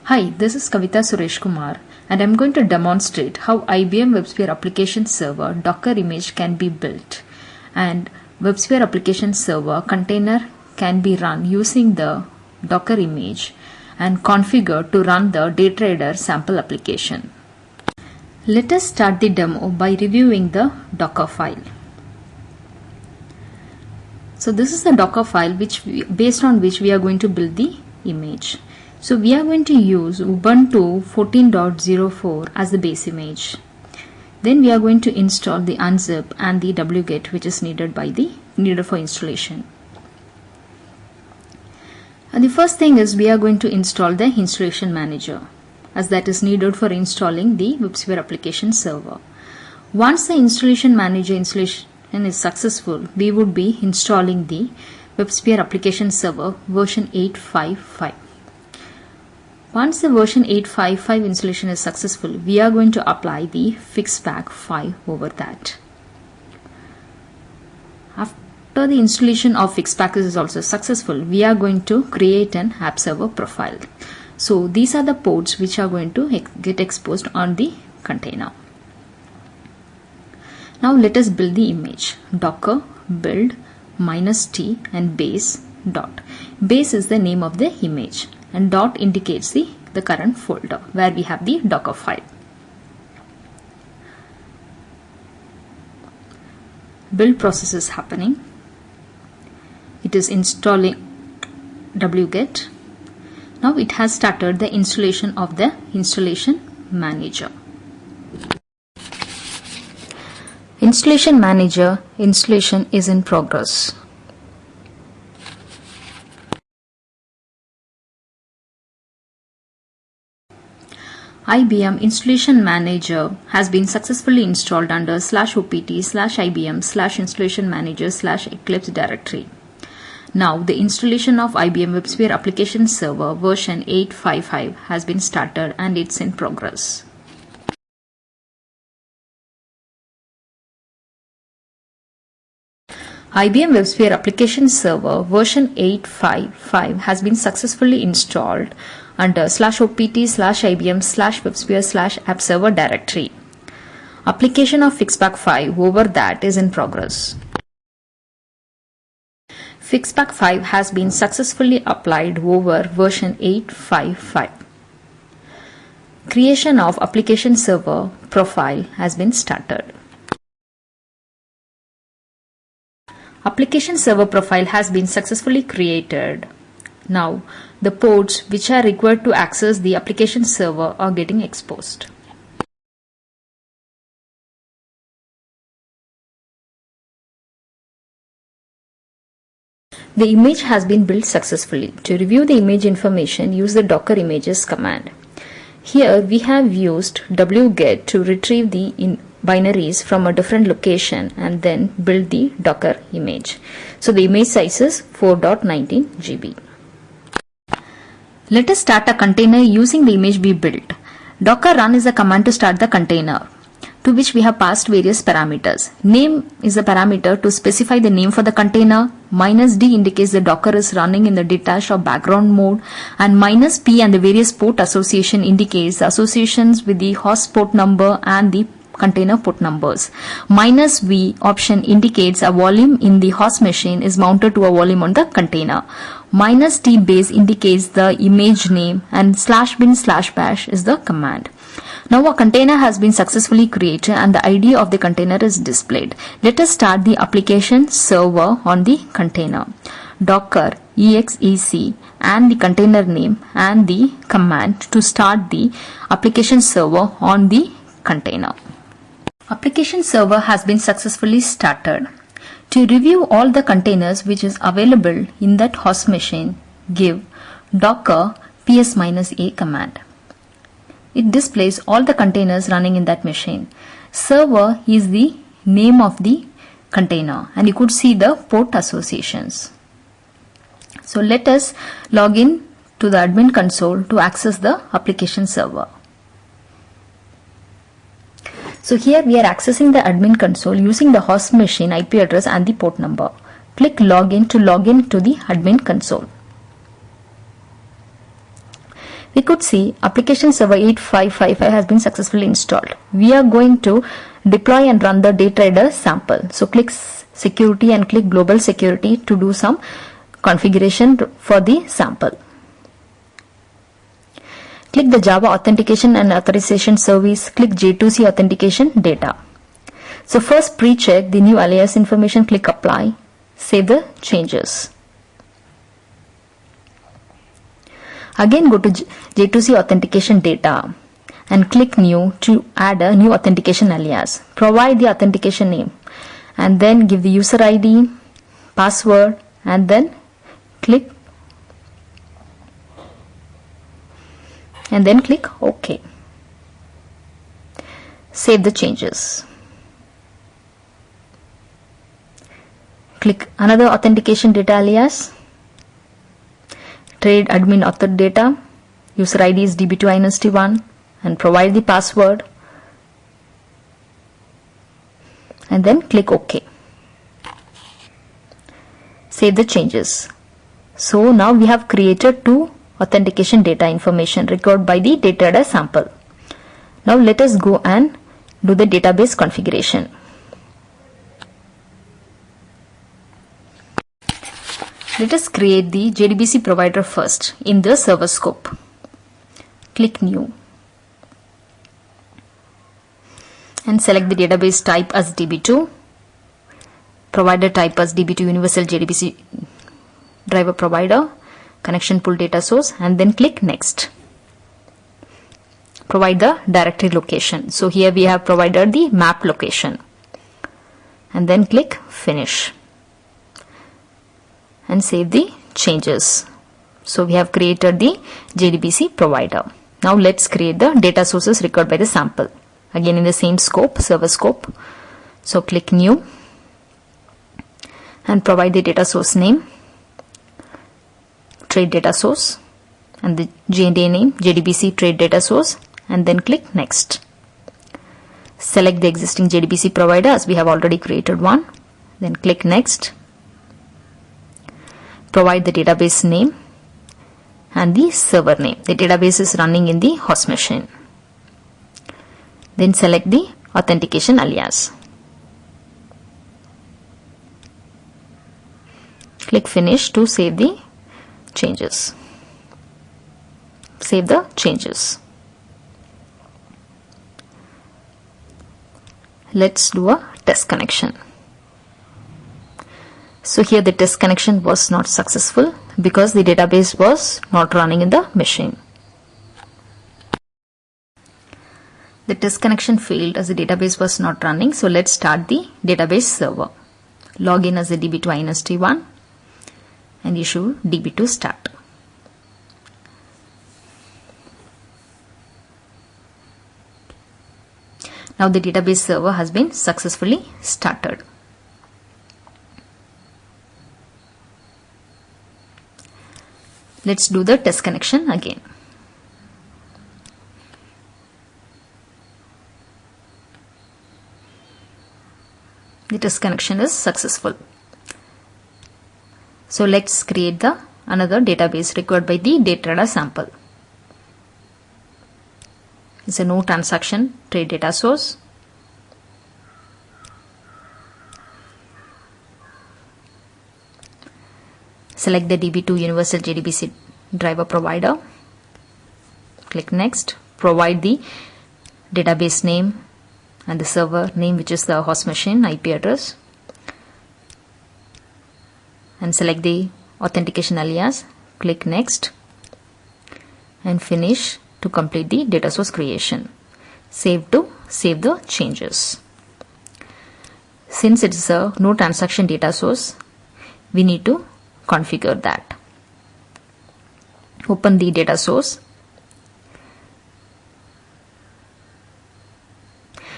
Hi, this is Kavita Suresh Kumar and I'm going to demonstrate how IBM WebSphere application server Docker image can be built, and WebSphere application server container can be run using the Docker image and configured to run the DayTrader sample application. Let us start the demo by reviewing the Docker file. So this is the Docker file based on which we are going to build the image. So we are going to use Ubuntu 14.04 as the base image. Then we are going to install the unzip and the wget which is needed for installation. And the first thing is we are going to install the installation manager, as that is needed for installing the WebSphere application server. Once the installation manager installation is successful, we would be installing the WebSphere application server version 8.5.5. Once the version 8.5.5 installation is successful, we are going to apply the Fixpack 5 over that. After the installation of Fixpack is also successful, we are going to create an app server profile. So these are the ports which are going to get exposed on the container. Now let us build the image. Docker build -t and base dot. Base is the name of the image and dot indicates the current folder where we have the Docker file. Build process is happening. It is installing wget. Now it has started the installation of the installation manager. Installation manager installation is in progress. IBM Installation Manager has been successfully installed under /opt/IBM/installation manager/eclipse directory. Now the installation of IBM WebSphere application server version 8.5.5 has been started and it's in progress. IBM WebSphere application server version 8.5.5 has been successfully installed under /opt/IBM/WebSphere/app server directory. Application of Fixpack 5 over that is in progress. Fixpack 5 has been successfully applied over version 8.5.5. Creation of application server profile has been started. Application server profile has been successfully created. Now, the ports which are required to access the application server are getting exposed. The image has been built successfully. To review the image information, use the Docker images command. Here we have used wget to retrieve the binaries from a different location and then build the Docker image. So the image size is 4.19 GB. Let us start a container using the image we built. Docker run is a command to start the container, to which we have passed various parameters. Name is a parameter to specify the name for the container. -d indicates the Docker is running in the detached or background mode, and -p and the various port association indicates the associations with the host port number and the container port numbers. -v option indicates a volume in the host machine is mounted to a volume on the container. -t base indicates the image name, and /bin/bash is the command. Now a container has been successfully created and the ID of the container is displayed. Let us start the application server on the container. Docker exec and the container name and the command to start the application server on the container. Application server has been successfully started. To review all the containers which is available in that host machine, give docker ps-a command. It displays all the containers running in that machine. Server is the name of the container and you could see the port associations. So let us log in to the admin console to access the application server. So here we are accessing the admin console using the host machine IP address and the port number. Click login to log in to the admin console. we could see application server 8555 has been successfully installed. We are going to deploy and run the DayTrader sample. So click security and click global security to do some configuration for the sample. Click the Java authentication and authorization service. Click J2C authentication data. So first pre-check the new alias information. Click apply. Save the changes. Again go to J2C authentication data and click new to add a new authentication alias. Provide the authentication name and then give the user ID, password, and then click OK. Save the changes. Click another authentication data alias. Trade admin author data. User ID is db2inst1 and provide the password and then click OK. Save the changes. So now we have created two authentication data information required by the DayTrader sample. Now let us go and do the database configuration. Let us create the JDBC provider first in the server scope. Click new and select the database type as DB2, provider type as DB2 Universal JDBC driver provider, connection pool data source, and then click next. Provide the directory location. So here we have provided the map location and then click finish and save the changes. So we have created the JDBC provider. Now let's create the data sources required by the sample. Again in the same scope, server scope. So click new and provide the data source name, trade data source, and the JDA name, JDBC trade data source, and then click next. Select the existing JDBC provider as we have already created one. Then click next. Provide the database name and the server name. The database is running in the host machine. Then select the authentication alias. Click finish to save the changes. Save the changes. Let's do a test connection. So here the test connection was not successful because the database was not running in the machine. The test connection failed as the database was not running. So let's start the database server. Log in as a db2inst1 and issue db2 start. Now the database server has been successfully started. Let's do the test connection again. The test connection is successful. So let's create the another database required by the DayTrader sample. It's a no transaction trade data source. Select the DB2 Universal JDBC driver provider. Click next. Provide the database name and the server name, which is the host machine IP address. And select the authentication alias. Click next and finish to complete the data source creation. Save to save the changes. Since it is a no transaction data source, we need to configure that. Open the data source.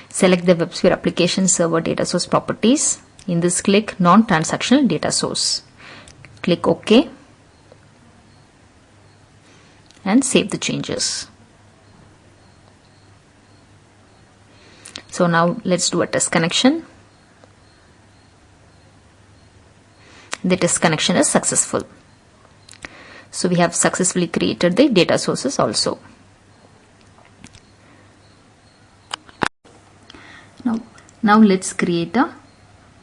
Select the WebSphere application server data source properties. In this, click non-transactional data source. Click OK and save the changes. So now let's do a test connection. The test connection is successful. So we have successfully created the data sources also. Now let's create a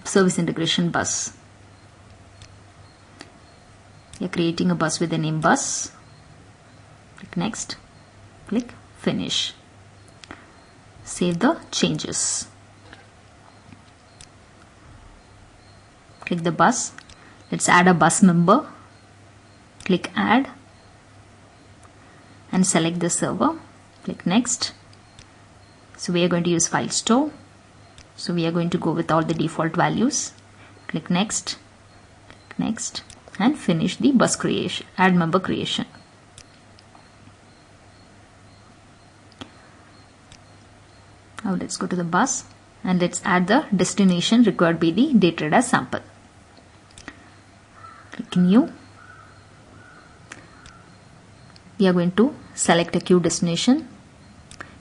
service integration bus. We are creating a bus with the name bus. Click next. Click finish. Save the changes. Click the bus. Let's add a bus member. Click add and select the server. Click next. So we are going to use file store. So we are going to go with all the default values. Click next. Click next and finish the bus creation, add member creation. Now let's go to the bus and let's add the destination required by the DayTrader sample. Click new. We are going to select a queue destination.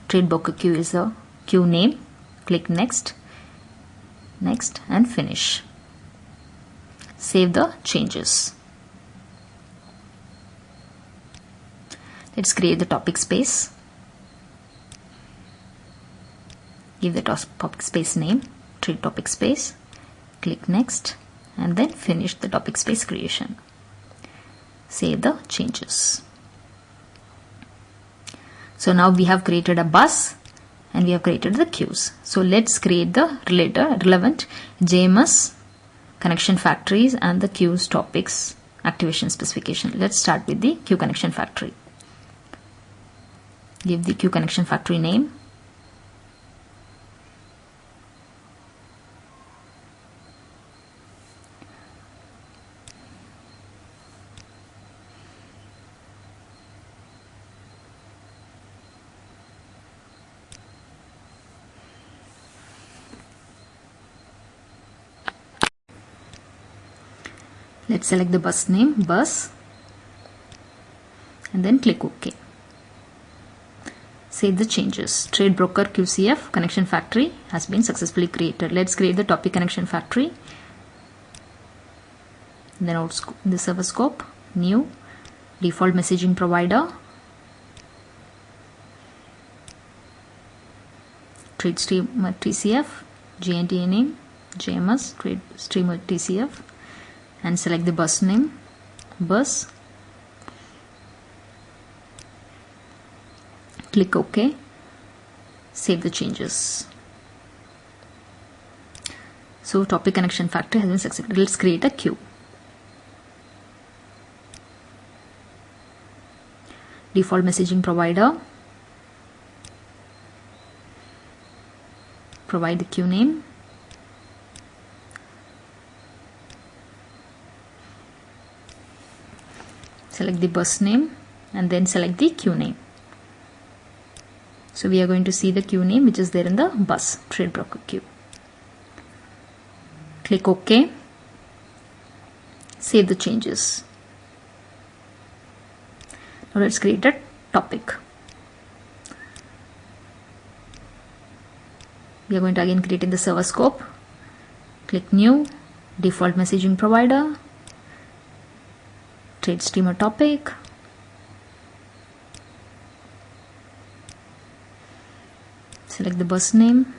Trade broker queue is a queue name. Click next, next and finish. Save the changes. Let's create the topic space. Give the topic space name, trade topic space. Click next and then finish the topic space creation. Save the changes. So now we have created a bus and we have created the queues. So let's create the relevant JMS connection factories and the queues topics activation specification. Let's start with the queue connection factory. Give the queue connection factory name. Let's select the bus name, bus, and then click OK. Save the changes. Trade broker QCF connection factory has been successfully created. Let's create the topic connection factory. Then out the server scope, new, default messaging provider, trade streamer TCF, GNTA name, JMS, trade streamer TCF, and select the bus name, bus. Click OK. Save the changes. So topic connection factory has been successful. Let's create a queue. Default messaging provider. Provide the queue name. Select the bus name and then select the queue name. So we are going to see the queue name which is there in the bus trade broker queue. Click OK. Save the changes. Now let's create a topic. We are going to again create in the server scope. Click new, default messaging provider, trade streamer topic, select the bus name,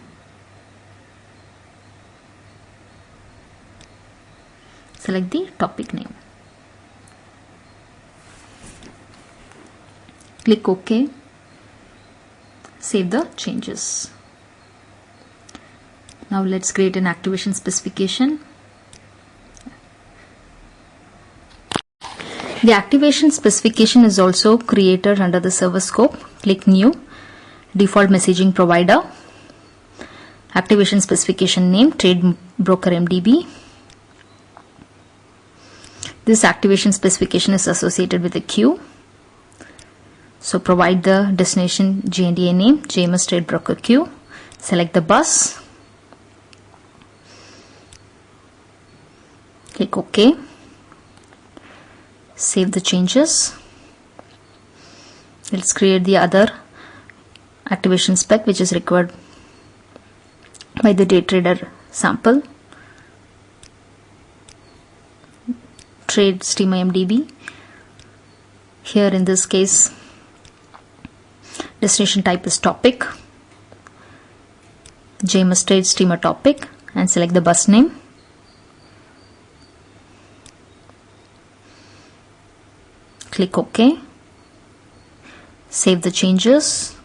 select the topic name, click OK, save the changes. Now let's create an activation specification. The activation specification is also created under the server scope. Click new, default messaging provider, activation specification name, trade broker MDB. This activation specification is associated with a queue. So provide the destination GNDA name, JMS trade broker queue. Select the bus. Click OK. Save the changes. Let's create the other activation spec which is required by the DayTrader sample. Trade streamer MDB. Here in this case, destination type is topic, JMS trade steamer topic, and select the bus name. Click OK. Save the changes.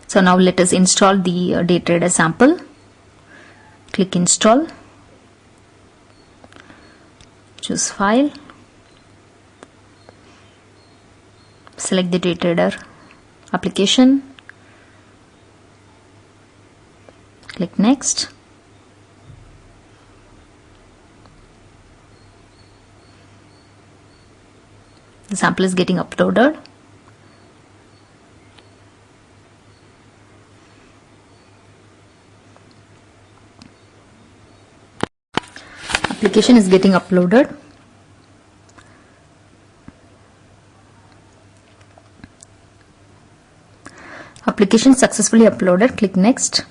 So now let us install the DayTrader sample. Click install. Choose file. Select the DayTrader application. Click next. The sample is getting uploaded. Application is getting uploaded. Application successfully uploaded. Click next.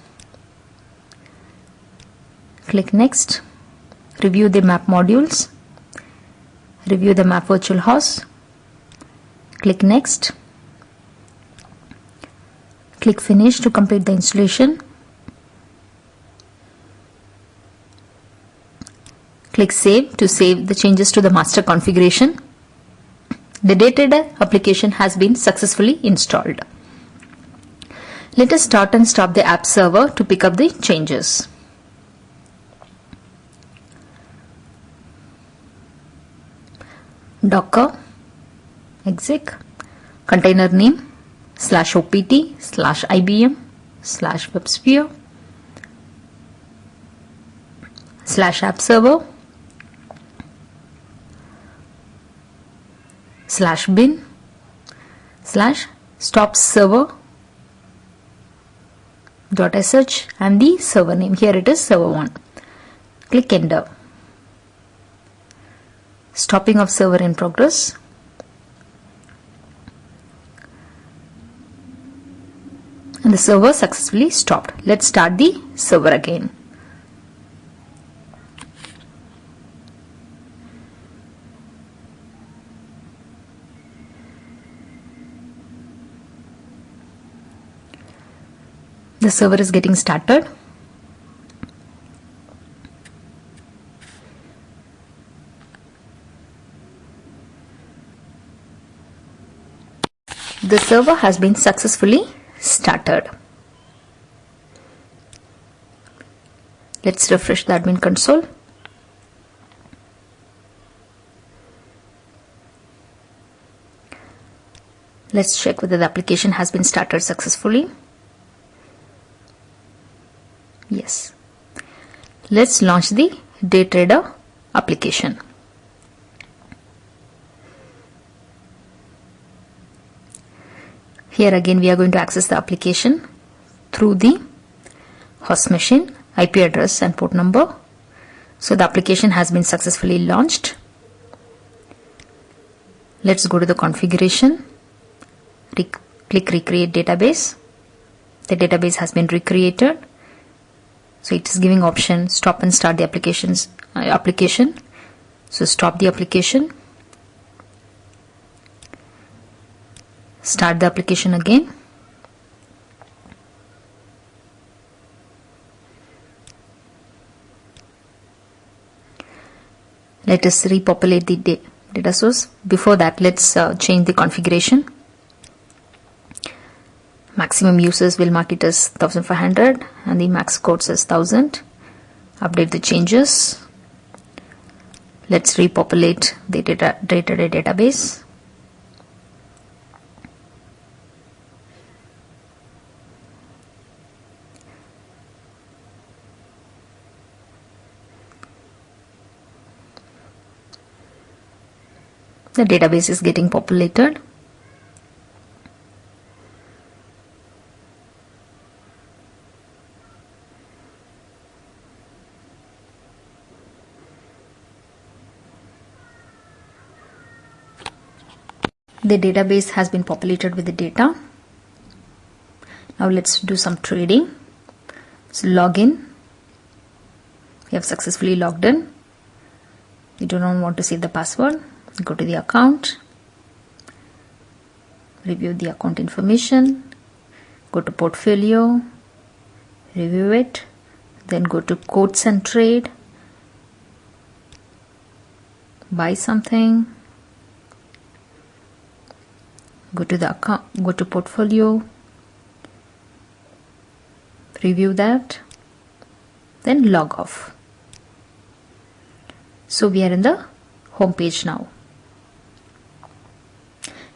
Click next. Review the map modules. Review the map virtual host. Click next. Click finish to complete the installation. Click save to save the changes to the master configuration. The DayTrader application has been successfully installed. Let us start and stop the app server to pick up the changes. Docker exec container name /opt/IBM /WebSphere /app server /bin /stop server .sh and the server name. Here it is server1. Click enter. Stopping of server in progress. And the server successfully stopped. Let's start the server again. The server is getting started. The server has been successfully started. Let's refresh the admin console. Let's check whether the application has been started successfully. Yes. Let's launch the DayTrader application. Here again we are going to access the application through the host machine, IP address and port number. So the application has been successfully launched. Let's go to the configuration. Click recreate database. The database has been recreated. So it is giving option stop and start the application. So stop the application. Start the application again. Let us repopulate the data source. Before that, let's change the configuration. Maximum users will mark it as 1500 and the max quotes as 1000. Update the changes. Let's repopulate the DayTrader database. The database is getting populated. The database has been populated with the data. Now let's do some trading. So log in. You have successfully logged in. You do not want to save the password. Go to the account. Review the account information. Go to portfolio. Review it. Then go to quotes and trade. Buy something. Go to the account. Go to portfolio. Review that. Then log off. So we are in the home page now.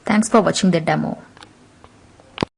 Thanks for watching the demo.